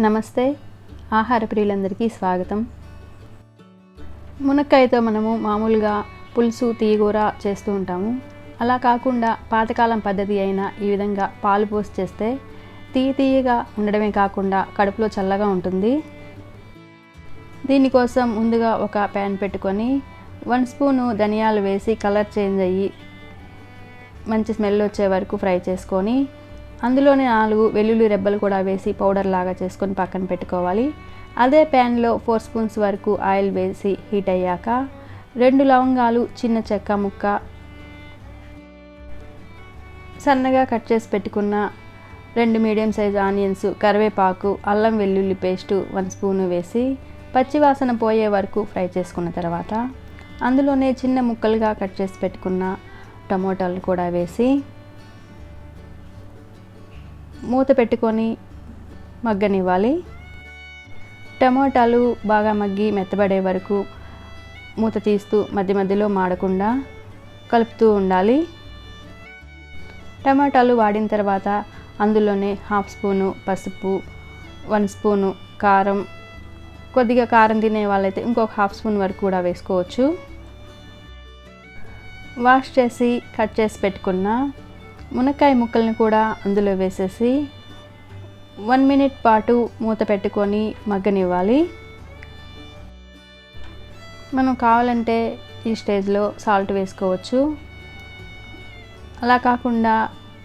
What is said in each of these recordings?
నమస్తే, ఆహార ప్రియులందరికీ స్వాగతం. మునక్కాయతో మనము మామూలుగా పులుసు తీగూర చేస్తూ ఉంటాము. అలా కాకుండా పాతకాలం పద్ధతి అయిన ఈ విధంగా పాలు పోసి చేస్తే తీయగా ఉండడమే కాకుండా కడుపులో చల్లగా ఉంటుంది. దీనికోసం ముందుగా ఒక ప్యాన్ పెట్టుకొని 1 స్పూను ధనియాలు వేసి కలర్ చేంజ్ అయ్యి మంచి స్మెల్ వచ్చే వరకు ఫ్రై చేసుకొని అందులోనే 4 వెల్లుల్లి రెబ్బలు కూడా వేసి పౌడర్ లాగా చేసుకొని పక్కన పెట్టుకోవాలి. అదే ప్యాన్లో 4 స్పూన్స్ వరకు ఆయిల్ వేసి హీట్ అయ్యాక 2 లవంగాలు, చిన్న చెక్క ముక్క, సన్నగా కట్ చేసి పెట్టుకున్న 2 మీడియం సైజ్ ఆనియన్స్, కరివేపాకు, అల్లం వెల్లుల్లి పేస్టు 1 స్పూను వేసి పచ్చివాసన పోయే వరకు ఫ్రై చేసుకున్న తర్వాత అందులోనే చిన్న ముక్కలుగా కట్ చేసి పెట్టుకున్న టమోటాలు కూడా వేసి మూత పెట్టుకొని మగ్గనివ్వాలి. టమోటాలు బాగా మగ్గి మెత్తబడే వరకు మూత తీస్తూ మధ్య మధ్యలో మాడకుండా కలుపుతూ ఉండాలి. టమాటాలు వాడిన తర్వాత అందులోనే 1/2 స్పూను పసుపు, 1 స్పూను కారం, కొద్దిగా కారం తినే వాళ్ళైతే ఇంకొక 1/2 స్పూన్ వరకు కూడా వేసుకోవచ్చు. వాష్ చేసి కట్ చేసి పెట్టుకున్న మునక్కాయ ముక్కలను కూడా అందులో వేసేసి 1 మినిట్ పాటు మూత పెట్టుకొని మగ్గనివ్వాలి. మనం కావాలంటే ఈ స్టేజ్లో సాల్ట్ వేసుకోవచ్చు. అలా కాకుండా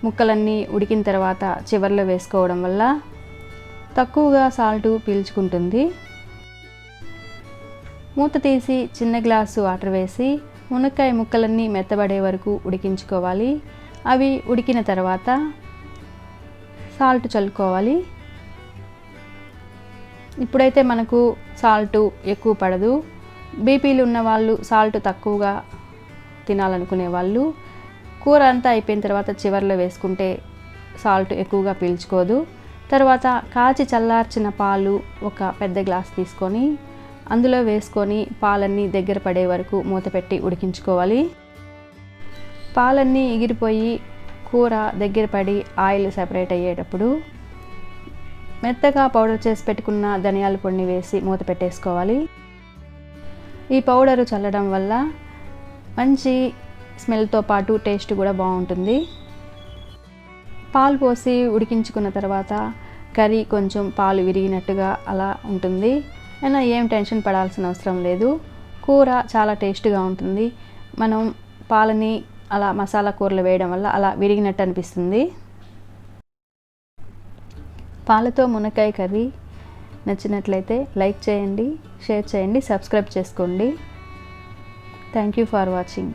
ముక్కలన్నీ ఉడికిన తర్వాత చివర్లో వేసుకోవడం వల్ల తక్కువగా సాల్ట్ పీల్చుకుంటుంది. మూత తీసి చిన్న గ్లాసు వాటర్ వేసి మునక్కాయ ముక్కలన్నీ మెత్తబడే వరకు ఉడికించుకోవాలి. అవి ఉడికిన తర్వాత సాల్ట్ చల్లుకోవాలి. ఇప్పుడైతే మనకు సాల్ట్ ఎక్కువ పడదు. బీపీలు ఉన్న వాళ్ళు, సాల్ట్ తక్కువగా తినాలనుకునే వాళ్ళు కూర అంతా అయిపోయిన తర్వాత చివర్లో వేసుకుంటే సాల్ట్ ఎక్కువగా పీల్చుకోదు. తర్వాత కాచి చల్లార్చిన పాలు ఒక పెద్ద గ్లాస్ తీసుకొని అందులో వేసుకొని పాలన్నీ దగ్గర పడే వరకు మూత పెట్టి ఉడికించుకోవాలి. పాలన్నీ ఎగిరిపోయి కూర దగ్గర పడి ఆయిల్ సెపరేట్ అయ్యేటప్పుడు మెత్తగా పౌడర్ చేసి పెట్టుకున్న ధనియాల పొడిని వేసి మూత పెట్టేసుకోవాలి. ఈ పౌడరు చల్లడం వల్ల మంచి స్మెల్తో పాటు టేస్ట్ కూడా బాగుంటుంది. పాలు పోసి ఉడికించుకున్న తర్వాత కర్రీ కొంచెం పాలు విరిగినట్టుగా అలా ఉంటుంది. అయినా ఏం టెన్షన్ పడాల్సిన అవసరం లేదు. కూర చాలా టేస్ట్గా ఉంటుంది. మనం పాలని అలా మసాలా కూరలు వేయడం వల్ల అలా విరిగినట్టు అనిపిస్తుంది. పాలతో మునక్కాయ కర్రీ నచ్చినట్లయితే లైక్ చేయండి, షేర్ చేయండి, సబ్స్క్రైబ్ చేసుకోండి. Thank you for watching.